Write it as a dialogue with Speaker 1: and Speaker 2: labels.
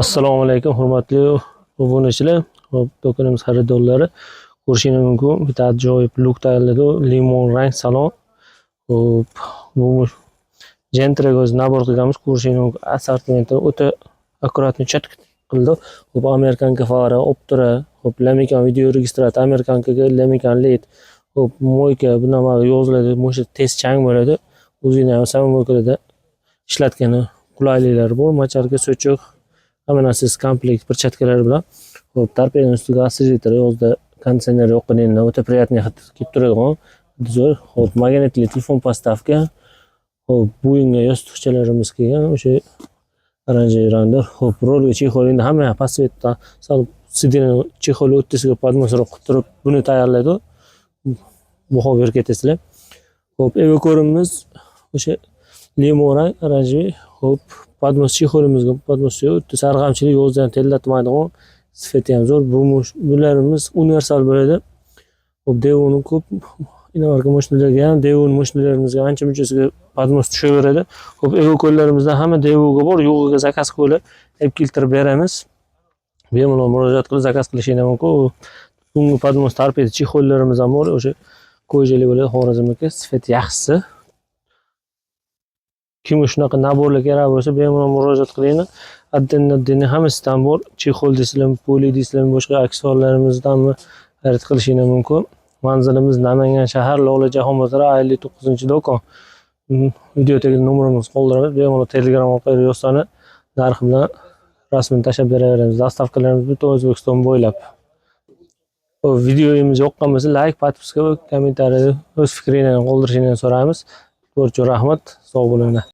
Speaker 1: Assalomu alaykum, hurmatli obunachilar. Hop, do'konimiz xaridorlari ko'rishingiz mumkin. Bitta ajoyib luk tayyorladi. Limon rang salon. Hop, bu Gentraga o'zi nabor qilganmiz. Ko'rishingiz mumkin. Assortimenti o'ta akkuratni chat qildi. Hop, amerikanka fara, optura, hop, lamikan video registrator, amerikankaga lamikan led. Hop, moyka bunama yoziladi. Mo'sha tez chang bo'ladi. O'zini ham samomo'kada ishlatgani qulayliklari bor. Macharka, sochiq, hamma narsasi komplekt perchatkalar bilan. Hop, torpedani ustiga освежитель yozda konditsioner yoqqanidan o'ta приятный hid kelib turadigan. Zo'r. Hop, magnitli telefon postavka. Hop, bo'yinga yostiqchalarimiz kelgan. O'sha oranjiy rangda. Hop, rolga chexol endi hamma pasvetda solib sidini chexol o'ttisiga podnosroq qilib turib buni tayyorlaydi. Buxo berib ketasizlar. Hop, evokorimiz o'sha limon rang oranjiy. Hop, podnos chexolimizga podnos o'tda sarg'amchilik yozdan tellatmaydigan sifati ham zo'r. Bularimiz universal bo'ladi. Hop, devoni ko'p inomarka mashinalarga ham, devon mashinalarimizga ancha munchasiga podnos tushaveradi. Hop, evokorlarimizdan hamma devoga bor, yo'g'iga zakaz qilib olib keltirib beramiz. Bemalol murojaat qilib zakaz qilishingiz mumkin. Bunga podnos torpeda chexollarimiz ham bor. O'sha ko'jali bo'ladi, Xorazmniki sifati yaxshisi. Kim shunaqa naborlar kerak bo'lsa, bemalol murojaat qilinglar. Adden hammasidan bor. Chexol deysizlarmi, poli deysizlarmi, boshqa aksessuarlarimizdanmi xarid qilishingiz mumkin. Manzilimiz Namangan shahar, Lolajahon bozori, 59-do'kon. Videodagi nomerimiz qoldiraman. Bemalol Telegram orqali yozsani narxi bilan rasmini tashlab beraveramiz. Dastavkalarimiz butun O'zbekiston bo'ylab. Videomiz yoqqan bo'lsa, like, podpiska va kommentariy o'z fikringizni qoldirishingizni so'raymiz. Ko'rchu rahmat, sog' bo'linglar.